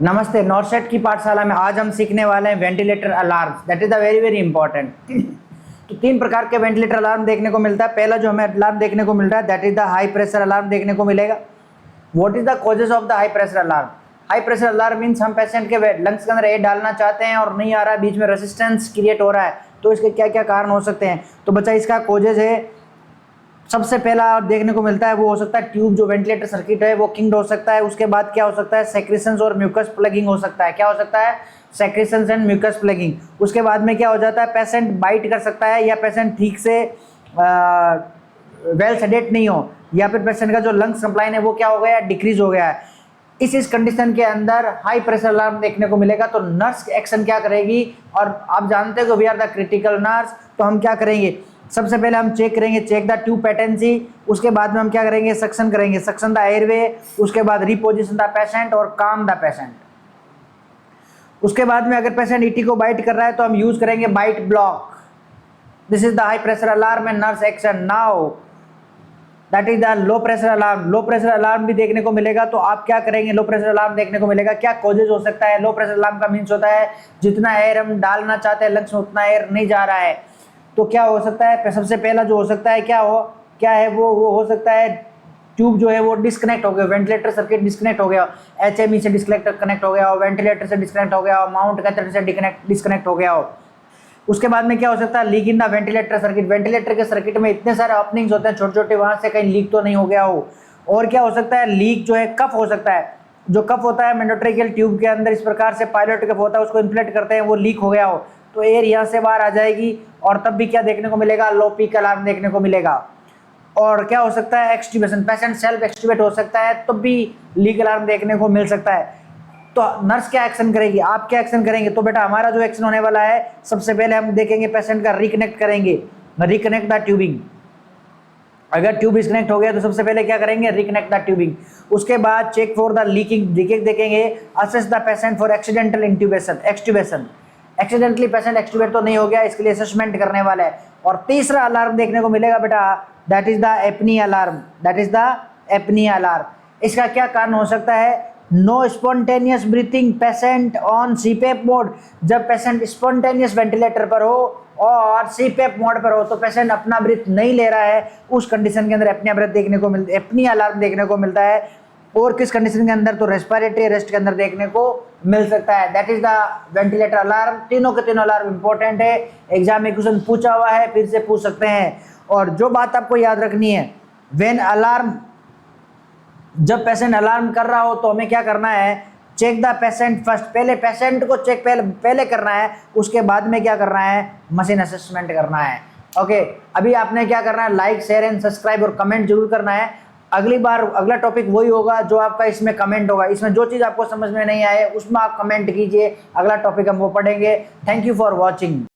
नमस्ते। नॉर्सेट की पाठशाला में आज हम सीखने वाले हैं ventilator alarm. That is the very very important. तो तीन प्रकार के वेंटिलेटर अलार्म देखने को मिलता है। पहला जो हमें अलार्म देखने को मिल रहा है that is the high pressure alarm देखने को मिलेगा। What is the causes of the high pressure alarm? High pressure alarm means हम पेशेंट के लंग्स के अंदर एयर डालना चाहते हैं और नहीं आ रहा है, बीच में रेजिस्टेंस क्रिएट हो रहा है। तो इसके क्या क्या कारण हो सकते हैं? तो बच्चा इसका कॉजेज है, सबसे पहला देखने को मिलता है वो हो सकता है ट्यूब, जो वेंटिलेटर सर्किट है वो किंग्ड हो सकता है। उसके बाद क्या हो सकता है? सेक्रेशंस और म्यूकस प्लगिंग हो सकता है। क्या हो सकता है? Secretions and mucus plugging. उसके बाद में क्या हो जाता है? पेशेंट बाइट कर सकता है, या पेशेंट ठीक से वेल सेडेट नहीं हो, या फिर पेशेंट का जो लंग्स कंप्लाइन है वो क्या हो गया? डिक्रीज हो गया है। इस कंडीशन के अंदर हाई प्रेशर अलार्म देखने को मिलेगा। तो नर्स एक्शन क्या करेगी? और आप जानते हो कि we are the critical nurse, तो हम क्या करेंगे? सबसे पहले हम चेक करेंगे, चेक द ट्यूब पेटेंसी। उसके बाद में हम क्या करेंगे? सक्शन करेंगे, सक्शन द एयरवे। उसके बाद रिपोजिशन द पेशेंट और काम द पेशेंट। उसके बाद में अगर पेशेंट ईटी को बाइट कर रहा है तो हम यूज करेंगे bite block. This is the high pressure alarm and nurse action. Now that is the low pressure alarm. Low pressure alarm भी देखने को मिलेगा। तो आप क्या करेंगे? लो प्रेशर अलार्म देखने को मिलेगा। क्या कॉजेज हो सकता है? लो प्रेशर अलार्म का मीन्स होता है जितना एयर हम डालना चाहते हैं लंग्स में उतना एयर नहीं जा रहा है। तो क्या हो सकता है? सबसे पहला जो हो सकता है क्या है वो हो सकता है ट्यूब जो है वो डिस्कनेक्ट हो गया, वेंटिलेटर सर्किट डिस्कनेक्ट हो गया, एचएमई से कनेक्ट हो गया हो, वेंटिलेटर से डिस्कनेक्ट हो गया हो, माउंट कैथेटर से डिस्कनेक्ट हो गया हो। उसके बाद में क्या हो सकता है? Leak in the ventilator circuit. Ventilator के सर्किट में इतने सारे ओपनिंग्स होते हैं छोटे छोटे, वहां से कहीं लीक तो नहीं हो गया हो। और क्या हो सकता है? लीक जो है कफ हो सकता है। जो कफ होता है मेंडोट्रेकियल ट्यूब के अंदर, इस प्रकार से पायलट कफ होता है, उसको इन्फ्लेट करते हैं, वो लीक हो गया हो तो एयर यहाँ से बाहर आ जाएगी और तब भी क्या देखने को मिलेगा? लो पीक अलार्म देखने को मिलेगा। और क्या हो सकता है? एक्सट्यूबेशन, पेशेंट सेल्फ एक्सट्यूबेट हो सकता है तब भी लीक अलार्म देखने को मिल सकता है। तो नर्स क्या एक्शन करेगी? आप क्या एक्शन करेंगे? तो बेटा हमारा जो एक्शन होने वाला है, सबसे पहले हम देखेंगे पेशेंट का रिकनेक्ट करेंगे, रिकनेक्ट द ट्यूबिंग। अगर ट्यूब डिस्कनेक्ट हो गया तो सबसे पहले क्या करेंगे? रिकनेक्ट द ट्यूबिंग। उसके बाद check for the leaking leakage देखेंगे। Assess the patient for accidental intubation, extubation. Accidentally patient extubate तो नहीं हो गया, इसके लिए असेसमेंट करने वाला है। और तीसरा अलार्म देखने को मिलेगा बेटा, that is the apnea alarm. That is the apnea alarm. इसका क्या कारण हो सकता है? No spontaneous breathing patient on CPAP mode. जब पेशेंट स्पॉन्टेनियस वेंटिलेटर पर हो और सीपेप मोड पर हो तो पेशेंट अपना ब्रीथ नहीं ले रहा है, उस कंडीशन के अंदर एपनिया ब्रीथ देखने को मिलता है, एपनी अलार्म देखने को मिलता है। और किस कंडीशन के अंदर? तो रेस्पिरेटरी अरेस्ट के अंदर देखने को मिल सकता है। That is the ventilator alarm. तीनों के तीनों अलार्म इंपॉर्टेंट है, एग्जाम में क्वेश्चन पूछा हुआ है, फिर से पूछ सकते हैं। और जो बात आपको याद रखनी है, व्हेन अलार्म, जब पेशेंट अलार्म कर रहा हो तो हमें क्या करना है? Check the patient first. पहले पेशेंट को चेक पहले करना है, उसके बाद में क्या करना है? मशीन असेसमेंट करना है। ओके, अभी आपने क्या करना है? लाइक, शेयर एंड सब्सक्राइब और कमेंट जरूर करना है। अगली बार अगला टॉपिक वही होगा जो आपका इसमें कमेंट होगा। इसमें जो चीज़ आपको समझ में नहीं आए उसमें आप कमेंट कीजिए, अगला टॉपिक हम वो पढ़ेंगे। Thank you for watching.